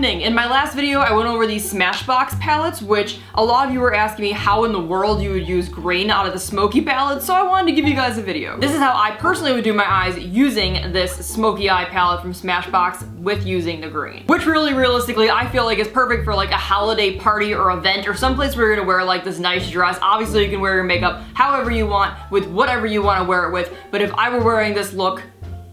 evening. In my last video, I went over these Smashbox palettes, which a lot of you were asking me how in the world you would use green out of the Smoky palette, so I wanted to give you guys a video. This is how I personally would do my eyes using this Smoky Eye palette from Smashbox with using the green. Which really, realistically, I feel like is perfect for like a holiday party or event or someplace where you're gonna wear like this nice dress. Obviously, you can wear your makeup however you want with whatever you want to wear it with, but if I were wearing this look,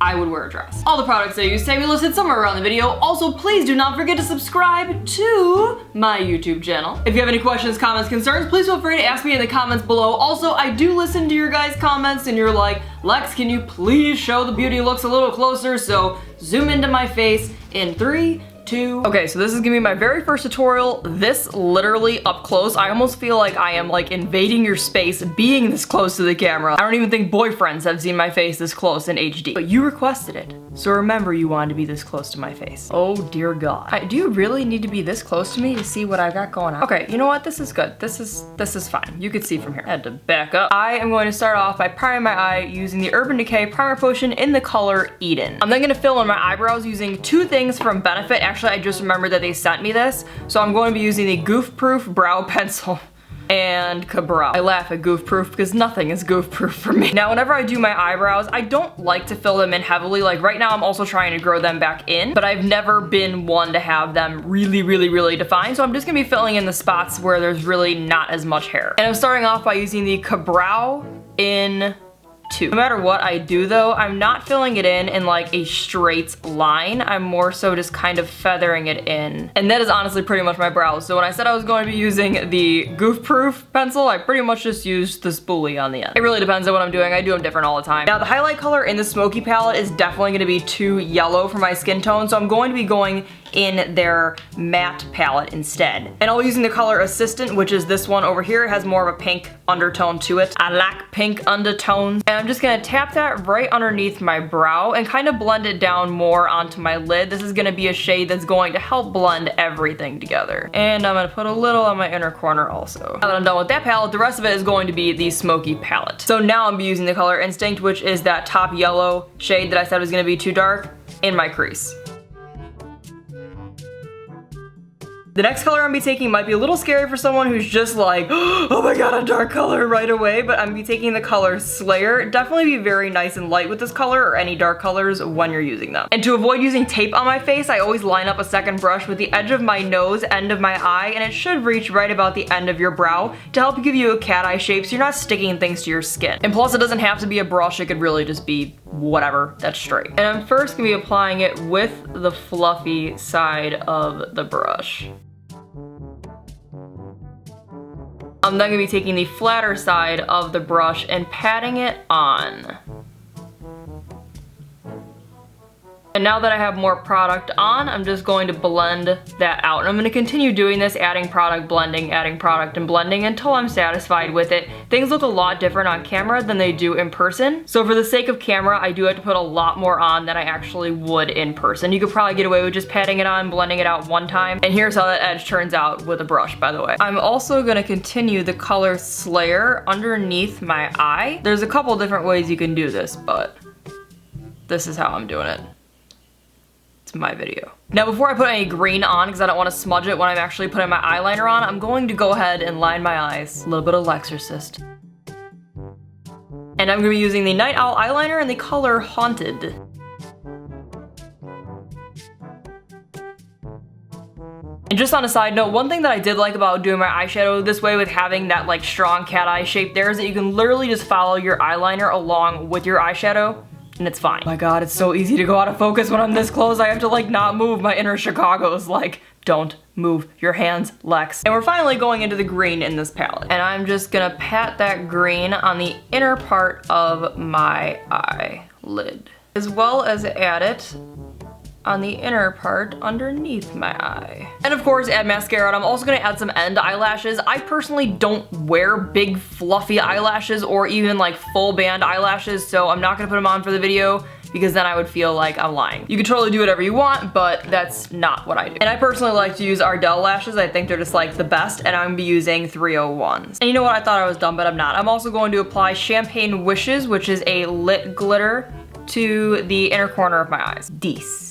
I would wear a dress. All the products I use can be listed somewhere around the video. Also, please do not forget to subscribe to my YouTube channel. If you have any questions, comments, concerns, please feel free to ask me in the comments below. Also, I do listen to your guys' comments and you're like, Lex, can you please show the beauty looks a little closer? So zoom into my face in 3, 2. Okay, so this is gonna be my very first tutorial. This literally up close. I almost feel like I am like invading your space being this close to the camera. I don't even think boyfriends have seen my face this close in HD. But you requested it. So remember you wanted to be this close to my face. Oh dear God. Do you really need to be this close to me to see what I got going on? Okay, you know what? This is good. This is fine. You could see from here. I had to back up. I am going to start off by priming my eye using the Urban Decay Primer Potion in the color Eden. I'm then gonna fill in my eyebrows using two things from Benefit. Actually, I just remembered that they sent me this. So I'm going to be using the Goof Proof Brow Pencil and Cabral. I laugh at goof proof because nothing is goof proof for me. Now, whenever I do my eyebrows, I don't like to fill them in heavily. Like right now, I'm also trying to grow them back in, but I've never been one to have them really defined. So I'm just gonna be filling in the spots where there's really not as much hair. And I'm starting off by using the Cabral in 2. No matter what I do though, I'm not filling it in like a straight line. I'm more so just kind of feathering it in. And that is honestly pretty much my brows. So when I said I was going to be using the Goof Proof pencil, I pretty much just used the spoolie on the end. It really depends on what I'm doing. I do them different all the time. Now the highlight color in the Smoky palette is definitely gonna be too yellow for my skin tone. So I'm going to be going in their matte palette instead. And I'll be using the color Assistant, which is this one over here. It has more of a pink undertone to it. I like pink undertones. And I'm just gonna tap that right underneath my brow and kind of blend it down more onto my lid. This is gonna be a shade that's going to help blend everything together. And I'm gonna put a little on my inner corner also. Now that I'm done with that palette, the rest of it is going to be the Smoky palette. So now I'm using the color Instinct, which is that top yellow shade that I said was gonna be too dark, in my crease. The next color I'm gonna be taking might be a little scary for someone who's just like, oh my god, a dark color right away, but I'm gonna be taking the color Slayer. Definitely be very nice and light with this color or any dark colors when you're using them. And to avoid using tape on my face, I always line up a second brush with the edge of my nose, end of my eye, and it should reach right about the end of your brow to help give you a cat eye shape so you're not sticking things to your skin. And plus it doesn't have to be a brush, it could really just be whatever that's straight. And I'm first gonna be applying it with the fluffy side of the brush. I'm then gonna be taking the flatter side of the brush and patting it on. And now that I have more product on, I'm just going to blend that out. And I'm gonna continue doing this, adding product, blending, adding product, and blending until I'm satisfied with it. Things look a lot different on camera than they do in person. So for the sake of camera, I do have to put a lot more on than I actually would in person. You could probably get away with just patting it on, blending it out one time. And here's how that edge turns out with a brush, by the way. I'm also gonna continue the color Slayer underneath my eye. There's a couple different ways you can do this, but this is how I'm doing it. My video. Now before I put any green on, because I don't want to smudge it when I'm actually putting my eyeliner on, I'm going to go ahead and line my eyes. A little bit of Lexorcist. And I'm going to be using the Night Owl eyeliner in the color Haunted. And just on a side note, one thing that I did like about doing my eyeshadow this way with having that like strong cat eye shape there is that you can literally just follow your eyeliner along with your eyeshadow. And it's fine. Oh my god, it's so easy to go out of focus when I'm this close. I have to like not move. My inner Chicago's like, don't move your hands, Lex. And we're finally going into the green in this palette. And I'm just gonna pat that green on the inner part of my eyelid, as well as add it on the inner part underneath my eye. And of course, add mascara. And I'm also gonna add some end eyelashes. I personally don't wear big fluffy eyelashes or even like full band eyelashes, so I'm not gonna put them on for the video because then I would feel like I'm lying. You can totally do whatever you want, but that's not what I do. And I personally like to use Ardell lashes. I think they're just like the best, and I'm gonna be using 301s. And you know what? I thought I was dumb, but I'm not. I'm also going to apply Champagne Wishes, which is a lit glitter, to the inner corner of my eyes. Dece.